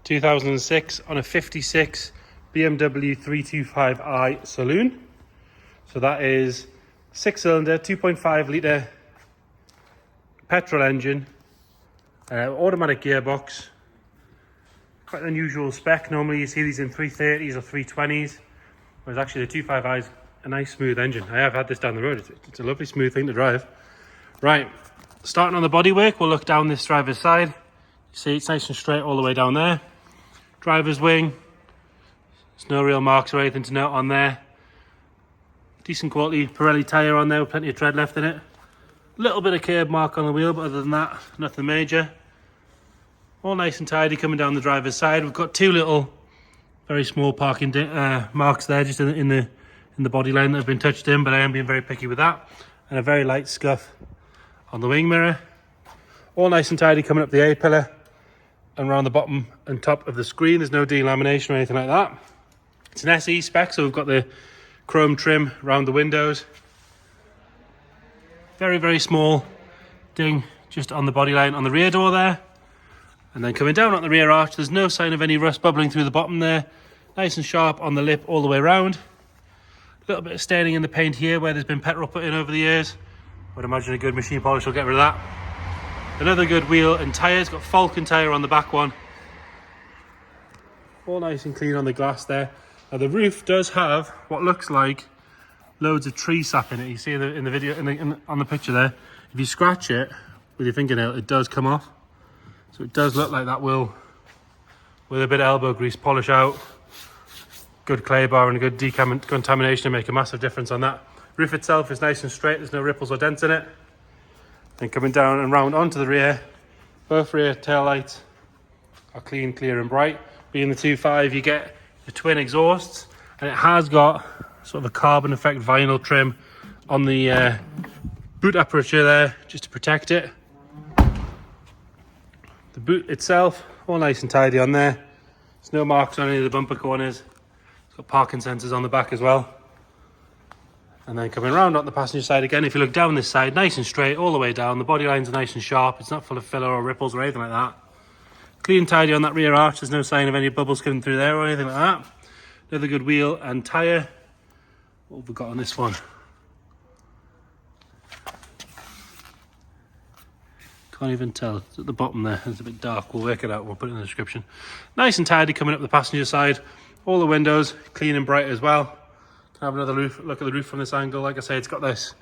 2006 on a 56 BMW 325i saloon. So that is 6-cylinder, 2.5 litre petrol engine, automatic gearbox. Quite an unusual spec. Normally you see these in 330s or 320s, whereas actually the 225i is a nice smooth engine. I have had this down the road. It's a lovely smooth thing to drive. Right, starting on the bodywork, we'll look down this driver's side. You see it's nice and straight all the way down there. Driver's wing, there's no real marks or anything to note on there. Decent quality Pirelli tyre on there with plenty of tread left in it. A little bit of curb mark on the wheel, but other than that, nothing major. All nice and tidy coming down the driver's side. We've got two little, very small parking marks there, just in the body line that have been touched in, but I am being very picky with that. And a very light scuff on the wing mirror. All nice and tidy coming up the A-pillar and around the bottom and top of the screen. There's no delamination or anything like that. It's an SE spec, so we've got the chrome trim around the windows. Very, very small ding just on the body line on the rear door there. And then coming down on the rear arch, there's no sign of any rust bubbling through the bottom there. Nice and sharp on the lip all the way around. A little bit of staining in the paint here where there's been petrol put in over the years. I would imagine a good machine polish will get rid of that. Another good wheel and tyres. Got Falcon tyre on the back one. All nice and clean on the glass there. Now the roof does have what looks like loads of tree sap in it. You see in the video, on the picture there, if you scratch it with your fingernail, it does come off. So it does look like that will, with a bit of elbow grease, polish out. Good clay bar and a good decontamination to make a massive difference on that. Roof itself is nice and straight. There's no ripples or dents in it. Then coming down and round onto the rear, both rear tail lights are clean, clear and bright. Being the 2.5, you get the twin exhausts, and it has got sort of a carbon effect vinyl trim on the boot aperture there, just to protect it. The boot itself, all nice and tidy on there. There's no marks on any of the bumper corners. It's got parking sensors on the back as well. And then coming around on the passenger side again, if you look down this side, nice and straight all the way down. The body lines are nice and sharp. It's not full of filler or ripples or anything like that. Clean and tidy on that rear arch. There's no sign of any bubbles coming through there or anything like that. Another good wheel and tyre. What have we got on this one? Can't even tell. It's at the bottom there. It's a bit dark. We'll work it out. We'll put it in the description. Nice and tidy coming up the passenger side. All the windows clean and bright as well. Can have another look at the roof from this angle. Like I say, it's got this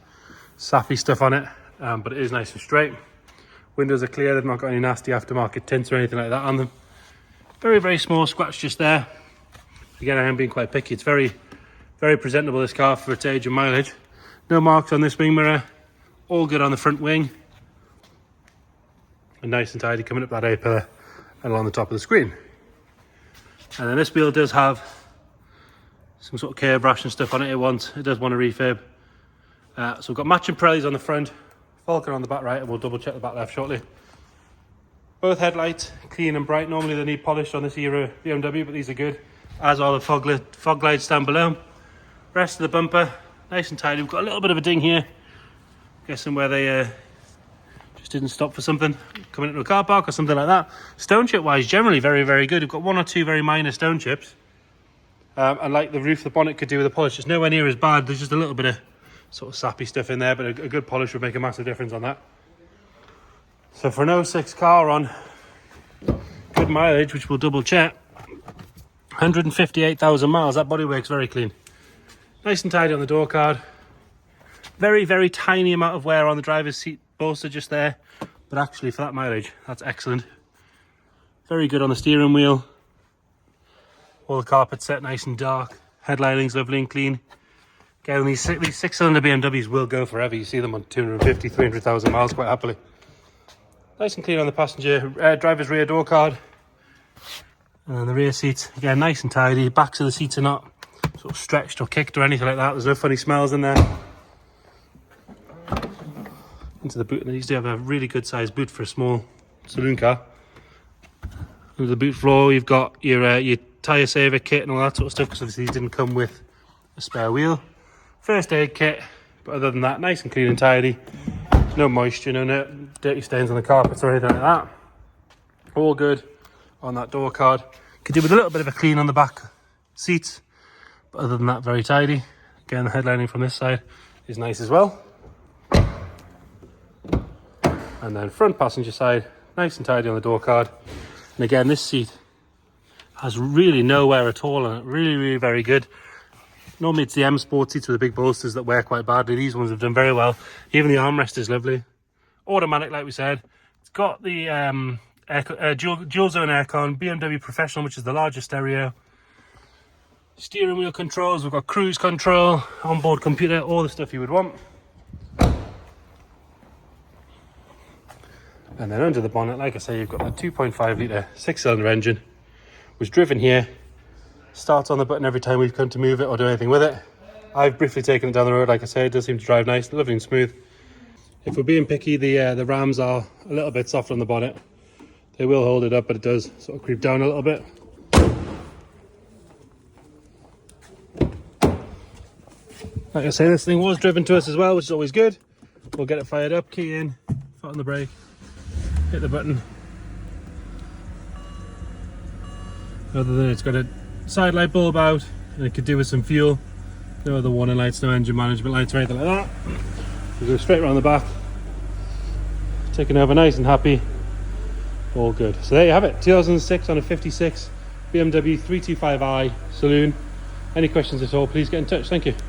sappy stuff on it, but it is nice and straight. Windows are clear. They've not got any nasty aftermarket tints or anything like that on them. Very, very small scratch just there. Again, I am being quite picky. It's very, very presentable, this car, for its age and mileage. No marks on this wing mirror. All good on the front wing. And nice and tidy coming up that A-pillar and along the top of the screen. And then this wheel does have some sort of curb rash and stuff on it. It does want a refurb. So we've got matching Pirellis on the front, Falcon on the back right, and we'll double check the back left shortly. Both headlights clean and bright. Normally they need polish on this era BMW, but these are good, as are the fog lights down below. Rest of the bumper nice and tidy. We've got a little bit of a ding here, guessing where they just didn't stop for something, coming into a car park or something like that. Stone chip wise, generally very, very good. We've got one or two very minor stone chips. And like the roof, the bonnet could do with a polish. It's nowhere near as bad. There's just a little bit of sort of sappy stuff in there, but a good polish would make a massive difference on that. So for an 06 car on good mileage, which we'll double check, 158,000 miles, that bodywork's very clean. Nice and tidy on the door card. Very, very tiny amount of wear on the driver's seat bolster just there, but actually for that mileage, that's excellent. Very good on the steering wheel. All the carpets set nice and dark. Headlining's lovely and clean. Again, these six-cylinder BMWs will go forever. You see them on 250, 300,000 miles quite happily. Nice and clean on the passenger driver's rear door card. And the rear seats, again, nice and tidy. Backs of the seats are not sort of stretched or kicked or anything like that. There's no funny smells in there. Into the boot, and these do have a really good sized boot for a small saloon car. Under the boot floor, you've got your tyre saver kit and all that sort of stuff, because obviously these didn't come with a spare wheel. First aid kit, but other than that, nice and clean and tidy. No moisture, no dirty stains on the carpets or anything like that. All good on that door card. Could do with a little bit of a clean on the back seats, but other than that, very tidy. Again, the headlining from this side is nice as well. And then front passenger side, nice and tidy on the door card. And again, this seat has really no wear at all on it. Really very good. Normally it's the M Sport seats with the big bolsters that wear quite badly. These ones have done very well. Even the armrest is lovely. Automatic, like we said. It's got the dual zone aircon, BMW Professional, which is the largest stereo. Steering wheel controls, we've got cruise control, onboard computer, all the stuff you would want. And then under the bonnet, like I say, you've got a 2.5 litre 6-cylinder engine, was driven here, starts on the button every time we've come to move it or do anything with it. I've briefly taken it down the road, like I say, it does seem to drive nice, lovely and smooth. If we're being picky, the rams are a little bit soft on the bonnet. They will hold it up, but it does sort of creep down a little bit. Like I say, this thing was driven to us as well, which is always good. We'll get it fired up, key in, foot on the brake, hit the button. Other than it's got a side light bulb out, and it could do with some fuel. No other warning lights, no engine management lights or anything like that. We go straight around the back, taking over nice and happy, all good. So there you have it, 2006 on a 56 BMW 325i Saloon. Any questions at all, please get in touch. Thank you.